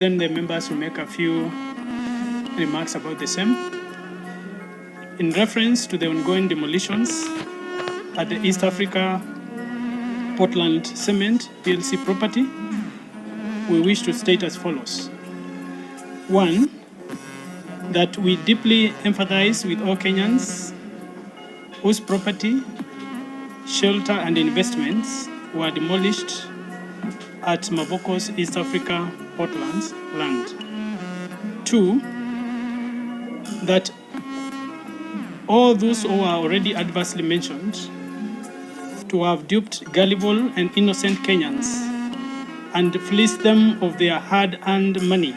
Then the members will make a few remarks about the same. In reference to the ongoing demolitions at the East Africa Portland Cement PLC property, we wish to state as follows. One, that we deeply empathize with all Kenyans whose property, shelter, and investments were demolished at Mavoko's East Africa Portland's land. Two, that all those who are already adversely mentioned to have duped gullible and innocent Kenyans and fleeced them of their hard-earned money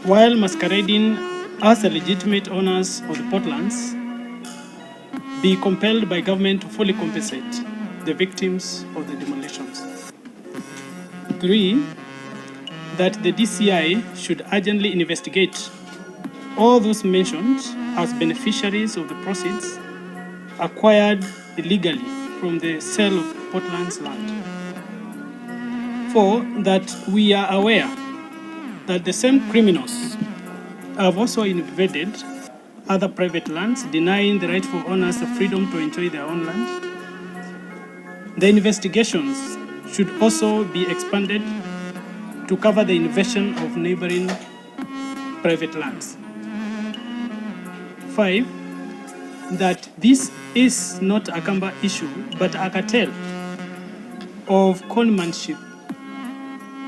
while masquerading as the legitimate owners of the Portlands, be compelled by government to fully compensate the victims of the demolitions. 3, that the DCI should urgently investigate all those mentioned as beneficiaries of the proceeds acquired illegally from the sale of Portland's land. 4, that we are aware that the same criminals have also invaded other private lands, denying the rightful owners the freedom to enjoy their own land. The investigations should also be expanded to cover the invasion of neighboring private lands. 5, that this is not a Kamba issue, but a cartel of conmanship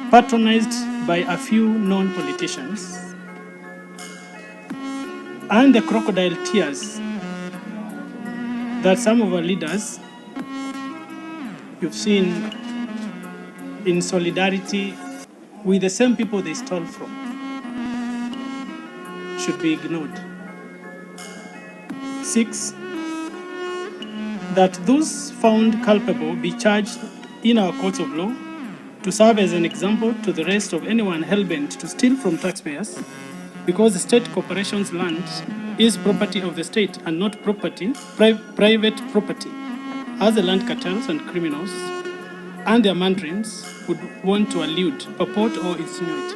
patronized by a few known politicians, and the crocodile tears that some of our leaders you've seen in solidarity with the same people they stole from should be ignored. 6, that those found culpable be charged in our courts of law to serve as an example to the rest of anyone hell-bent to steal from taxpayers, because the state corporation's land is property of the state and not private property, as the land cartels and criminals and their mandarins would want to allude, purport, or insinuate.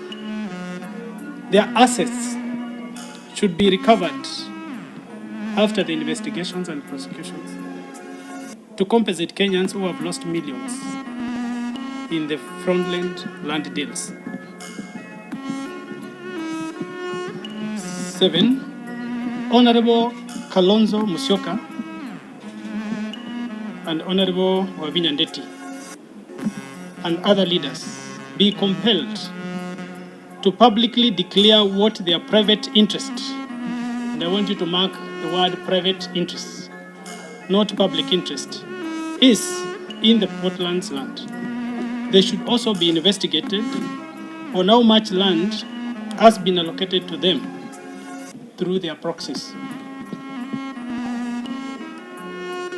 Their assets should be recovered after the investigations and prosecutions to compensate Kenyans who have lost millions in the fraudulent land deals. 7, Honorable Kalonzo Musyoka and Honorable Wavinyandeti and other leaders be compelled to publicly declare what their private interest, and I want you to mark the word private interest, not public interest, is in the Portland's land. They should also be investigated on how much land has been allocated to them through their proxies.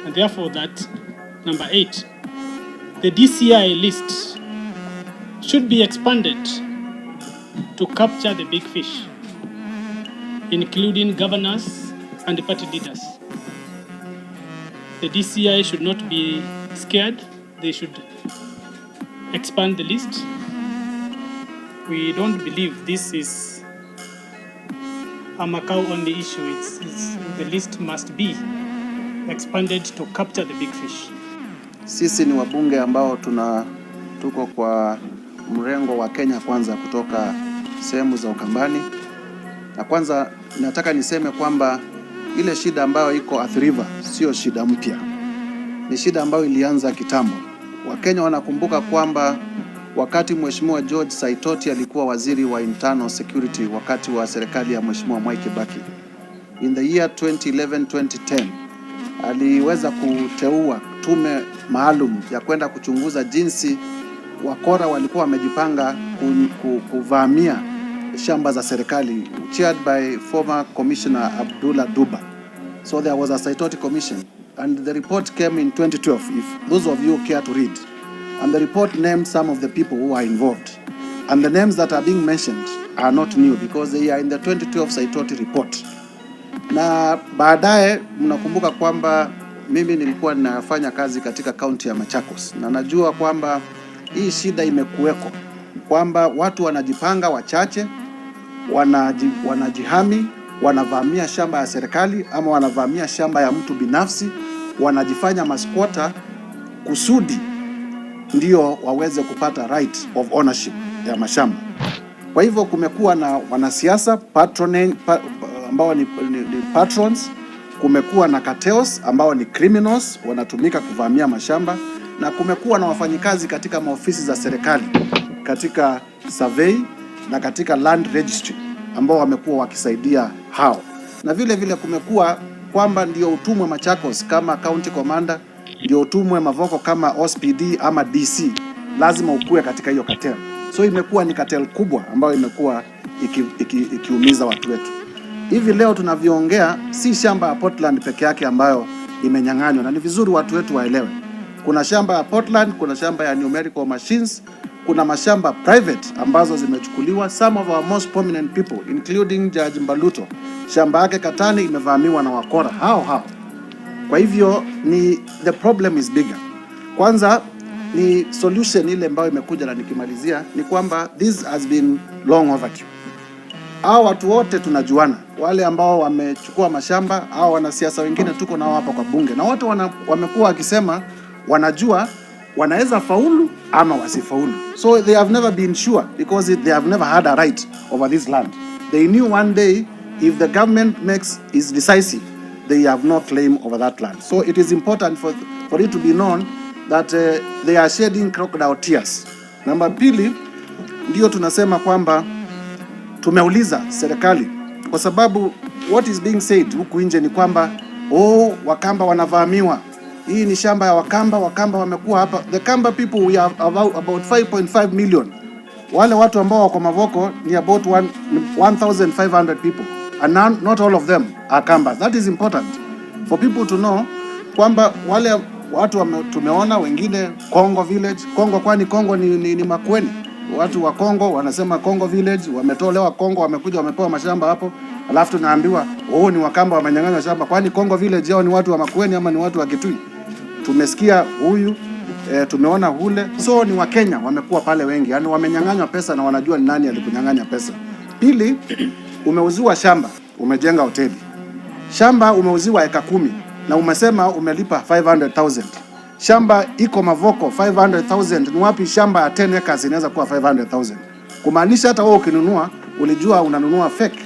And therefore that, number 8, the DCI list should be expanded to capture the big fish, including governors and the party leaders. The DCI should not be scared. They should expand the list. We don't believe this is a Macau only issue. The list must be expanded to capture the big fish. Sisi ni wabunge ambao tuko kwa mrengo wa Kenya Kwanza kutoka sehemu za Ukambani. Na kwanza nataka niseme kwamba ile shida ambayo iko Athi River sio shida mpya. Ni shida ambayo ilianza kitambo. Wakenya wanakumbuka kwamba wakati Mheshimiwa George Saitoti alikuwa waziri wa internal security wakati wa serikali ya Mheshimiwa Mwai Kibaki, in the year 2011-2010 aliweza kuteua tume maalum ya kwenda kuchunguza jinsi wakora walikuwa wamejipanga kuvamia shamba za serikali, chaired by former Commissioner Abdullah Duba. So there was a Saitoti commission and the report came in 2012, if those of you care to read. And the report named some of the people who are involved. And the names that are being mentioned are not new because they are in the 2012 Saitoti report. Na baadaye mnakumbuka kwamba mimi nilikuwa nafanya kazi katika kaunti ya Machakos. Na najua kwamba hii shida imekuweko kwamba watu wanajipanga wachache, wanajihami, wanavamia shamba ya serikali ama wanavamia shamba ya mtu binafsi, wanajifanya masquatter kusudi ndio waweze kupata right of ownership ya mashamba. Kwa hivyo kumekuwa na wanasiasa ambao ni patrons, kumekuwa na cartels ambao ni criminals wanatumika kuvamia mashamba, na kumekuwa na wafanyikazi katika maofisi za serikali, katika survey na katika land registry ambao wamekuwa wakisaidia hao, na vile vile kumekuwa kwamba ndio utumwe Machakos kama county commander, ndio utumwe Mavoko kama OSPD ama DC, lazima ukue katika hiyo cartel. So imekuwa ni cartel kubwa ambayo imekuwa ikiumiza watu wetu. Hivi leo tunavyoongea, si shamba ya Portland peke yake ambayo imenyang'anywa, na ni vizuri watu wetu waelewe. Kuna shamba ya Portland, kuna shamba ya numerical machines, kuna mashamba private ambazo zimechukuliwa. Some of our most prominent people including Judge Mbaluto, shamba yake Katani imevamiwa na wakora hao. Kwa hivyo the problem is bigger. Kwanza ni solution ile ambayo imekuja, na nikimalizia ni kwamba this has been long overdue. Hao watu wote tunajuana, wale ambao wamechukua mashamba au wanasiasa wengine tuko nao hapa kwa bunge, na wote wamekuwa wakisema wanajua wanaweza faulu ama wasifaulu. So they have never been sure because they have never had a right over this land. They knew one day if the government is decisive, they have no claim over that land. So it is important for it to be known that they are shedding crocodile tears. Namba pili, ndio tunasema kwamba tumeuliza serikali, kwa sababu what is being said huku nje ni kwamba Wakamba wanavamiwa. Hii ni shamba ya Wakamba wamekuwa hapa. The Kamba people, we have about 5.5 million. Wale watu ambao wako Mavoko ni about 1,500 people, and not all of them are Kamba. That is important for people to know kwamba wale watu tumeona wengine Kongo village, kwani Kongo ni Makueni. Watu wa Kongo wanasema Kongo village, wametolewa Kongo, wamekuja wamepewa mashamba hapo, alafu tunaambiwa ni Wakamba wamenyang'anywa shamba. Kwani Kongo village yao ni watu wa Makueni ama ni watu wa Kitui? Tumesikia huyu tumeona hule. So ni Wakenya wamekuwa pale wengi, yani wamenyang'anywa pesa na wanajua ni nani alikunyang'anya pesa. Pili, umeuziwa shamba, umejenga hoteli. Shamba umeuziwa eka 10 na umesema umelipa 500,000. Shamba iko Mavoko 500,000. Ni wapi shamba ya 10 acres inaweza kuwa 500,000? Kumaanisha hata wewe ukinunua ulijua unanunua fake.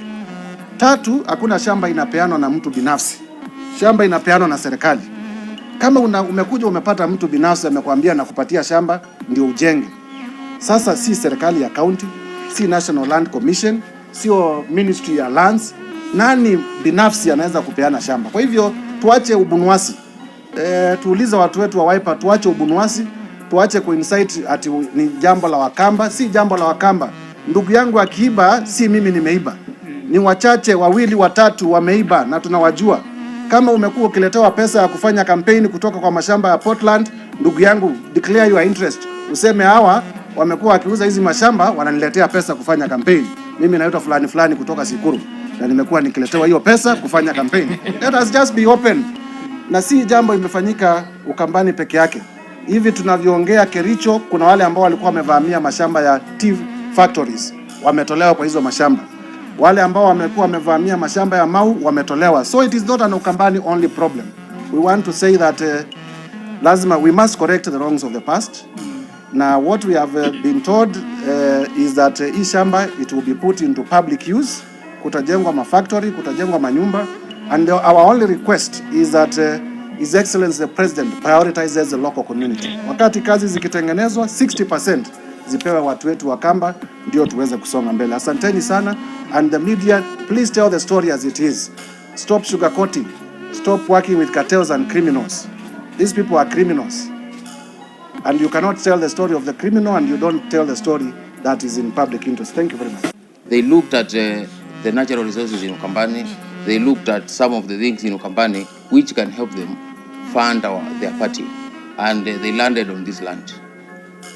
Tatu, hakuna shamba inapeanwa na mtu binafsi. Shamba inapeanwa na serikali. Kama umekuja umepata mtu binafsi amekwambia na kupatia shamba ndio ujenge. Sasa si serikali ya county, si National Land Commission, sio Ministry ya Lands, nani binafsi anaweza kupeana shamba? Kwa hivyo tuache ubunuasi. Tuuliza watu wetu wa Wiper, tuache ubunuasi, tuache kuinsight ati ni jambo la Wakamba. Si jambo la Wakamba. Ndugu yangu akiiba, si mimi nimeiba. Ni wachache, wawili, watatu wameiba na tunawajua. Kama umekuwa ukiletewa pesa ya kufanya kampeni kutoka kwa mashamba ya Portland, ndugu yangu, declare your interest. Useme hawa wamekuwa wakiuza hizi mashamba, wananiletea pesa kufanya kampeni. Mimi naitwa fulani kutoka Sikuru, na nimekuwa nikiletewa hiyo pesa kufanya kampeni. Let us just be open. Na si jambo imefanyika Ukambani peke yake. Hivi tunavyoongea Kericho, kuna wale ambao walikuwa wamevamia mashamba ya tea factories, wametolewa kwa hizo mashamba. Wale ambao wamekuwa wamevamia mashamba ya Mau wametolewa. So it is not an Ukambani only problem. We want to say that lazima we must correct the wrongs of the past. Now what we have been told is that hii shamba it will be put into public use. Kutajengwa mafactory, kutajengwa manyumba, and our only request is that His Excellency the President prioritizes the local community. Wakati kazi zikitengenezwa 60% zipewe watu wetu wa Kamba ndio tuweze kusonga mbele. Asanteni sana, and the media, please tell the story as it is. Stop sugarcoating. Stop working with cartels and criminals. These people are criminals. And you cannot tell the story of the criminal and you don't tell the story that is in public interest. Thank you very much. They looked at the natural resources in Ukambani. They looked at some of the things in Ukambani which can help them fund their party. And they landed on this land.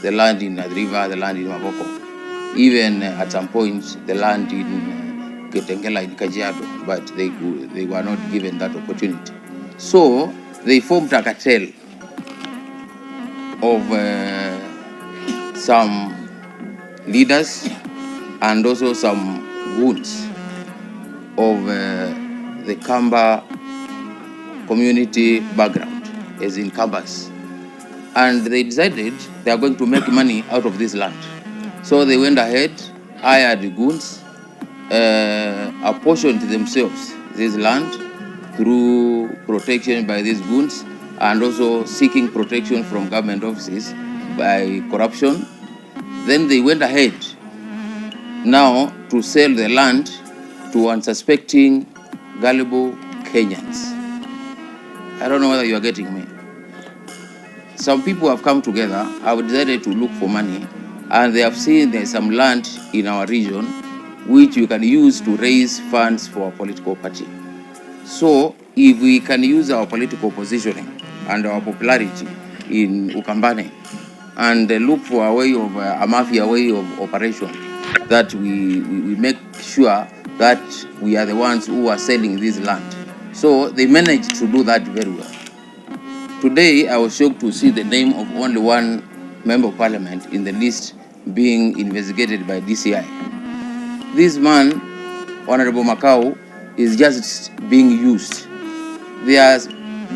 The land in the river, the land in Mavoko. Even at some point, the land in Ketengela in Kajiado, but they were not given that opportunity. So they formed a cartel of some leaders and also some goons of the Kamba community background, as in Kambas. And they decided they are going to make money out of this land. So they went ahead, hired goons, apportioned themselves this land through protection by these goons and also seeking protection from government offices by corruption. Then they went ahead now to sell the land to unsuspecting, gullible Kenyans. I don't know whether you are getting me. Some people have come together, have decided to look for money, and they have seen there's some land in our region which we can use to raise funds for a political party. So if we can use our political positioning and our popularity in Ukambani and look for a way of a mafia way of operation, that we make sure that we are the ones who are selling this land. So they managed to do that very well. Today, I was shocked to see the name of only one member of parliament in the list being investigated by DCI. This man, Honorable Makau, is just being used. There are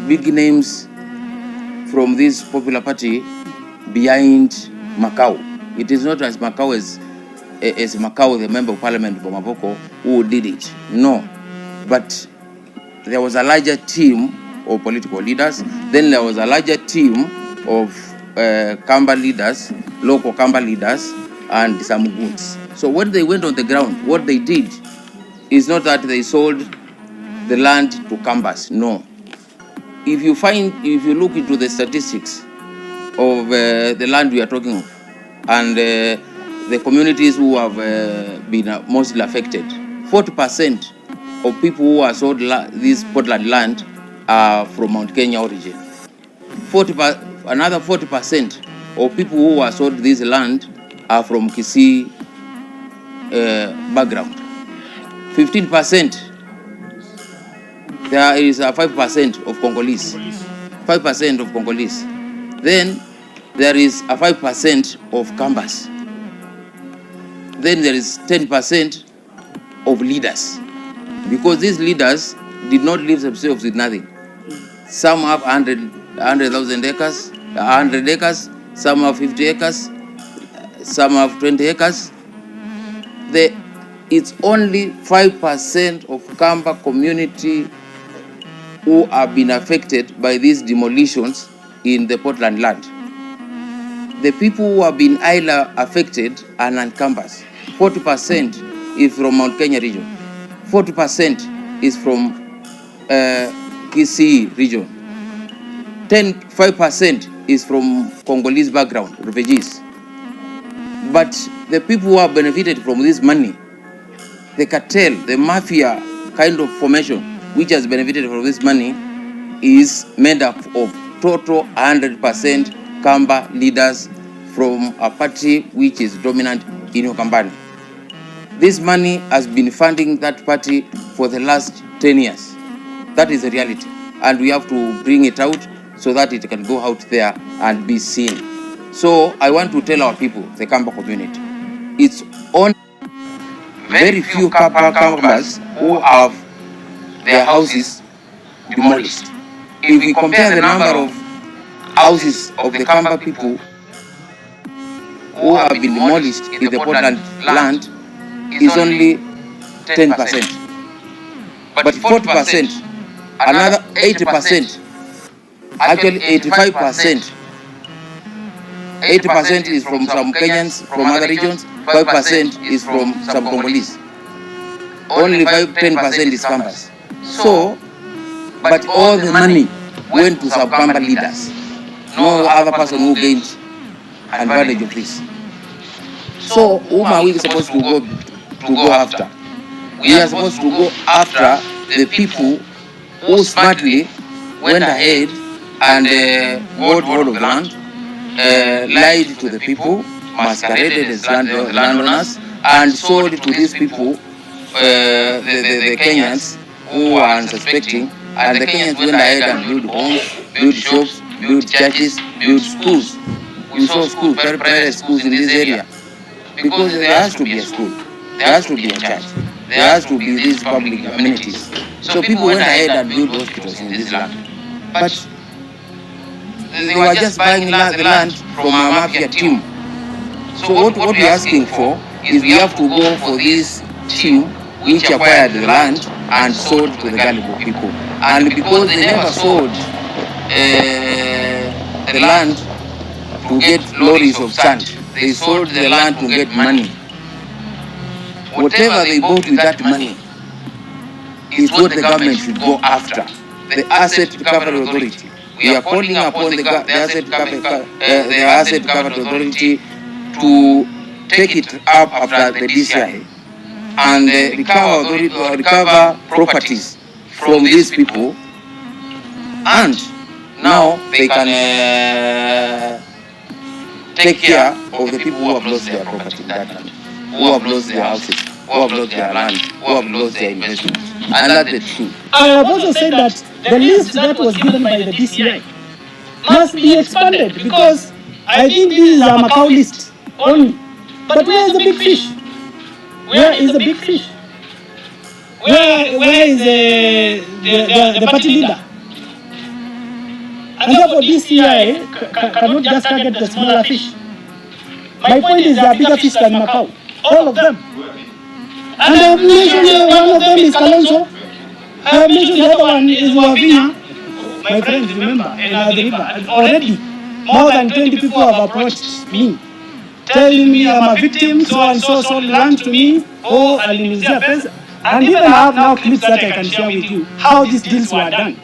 big names from this popular party behind Makau. It is not as Makau as Makau, the member of parliament for Mavoko, who did it. No. But there was a larger team of political leaders. Then there was a larger team of Kamba leaders, local Kamba leaders, and some goons. So when they went on the ground, what they did is not that they sold the land to Kambas. No. If you look into the statistics of the land we are talking of, and the communities who have been mostly affected, 40% of people who are sold this Portland land are from Mount Kenya origin. Another 40% of people who are sold this land are from Kisii background. 15%, there is a 5% of Congolese. 5% of Congolese. Then there is a 5% of Kambas. Then there is 10% of leaders. Because these leaders did not leave themselves with nothing. Some have 100,000 acres, 100 acres, some have 50 acres, some have 20 acres. It's only 5% of Kamba community who have been affected by these demolitions in the Portland land. The people who have been either affected are non-Kambas. 40% is from Mount Kenya region. 40% is from Kisii region. 5% is from Congolese background, refugees. But the people who have benefited from this money, the cartel, the mafia kind of formation, which has benefited from this money, is made up of total 100% Kamba leaders from a party which is dominant in Ukambani. This money has been funding that party for the last 10 years. That is the reality. And we have to bring it out so that it can go out there and be seen. So I want to tell our people, the Kamba community, it's only very few Kambas who have their houses demolished. If we compare the number of houses of the Kamba people who have been demolished in the Portland land, is only 10%. But 40%, another 80%, actually 85%. 80% is from some Kenyans from other regions, 5% is from some Congolese. Only 10% is Kambas. So, but all the money went to some Kamba leaders. No other person who gained advantage of this. So, whom are we supposed to go after? We are supposed to go after the people who smartly went ahead and bought hold of land, lied to the people, masqueraded as landowners, and sold to these people, the Kenyans who are unsuspecting, and the Kenyans went ahead and built homes, built shops, built churches, built schools. We saw schools, private schools in this area, because there has to be a school, there has to be a church, there has to be these public amenities. So people went ahead and built hospitals in this land. But they were just buying the land from a mafia team. So what we are asking for is we have to go for this team which acquired the land and sold to the gullible people. And because they never sold the land to get lorries of sand, they sold the land to get money. Whatever they bought with that money is what the government should go after. The Asset Recovery Authority. We are calling upon the Asset Recovery Authority to take it up after the DCI and recover properties from these people, and now they can take care of the people who have lost their property in that land, who have lost their houses, who have lost their land, who have lost their investments. And that's the truth. I have also said that the list that was given by the DCI must be expanded, because I think this is a Macau list only. But where is the big fish? Where is the big fish? Where is the party leader? And therefore DCI cannot just target the smaller fish. My point is there are bigger fish than Macau, all of them. And I have mentioned one of them is Kalonzo. I have mentioned the other one is Wavinya. My friends, remember, the river. Already, more than 20 people have approached me, telling me I'm a victim, so and so sold land to me, or alinizia pesa. And even I have now clips that I can share with you, how these deals were done.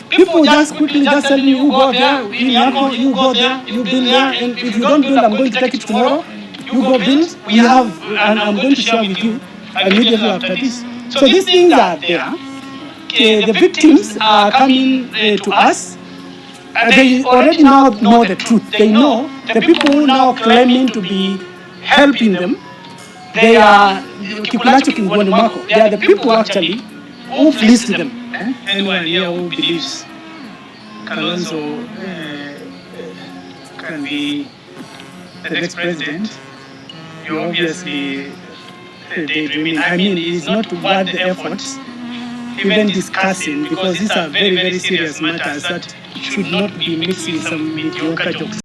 People just quickly just tell me, you go there, you go there, you build there, and if you don't build, I'm going to take it tomorrow. You go build, we have, and I'm going to share with you immediately after this. So these things are there. The victims are coming to us. They already now know the truth. They know the people who now claiming to be helping them, they are Kikulacho Kingwani. They are the people actually who fleeced them. Anyone here who believes Kalonzo can be the next president, you obviously daydreaming. I mean, it is not worth the efforts even discussing, because these are very, very serious matters that should not be mixed with some mediocre jokes.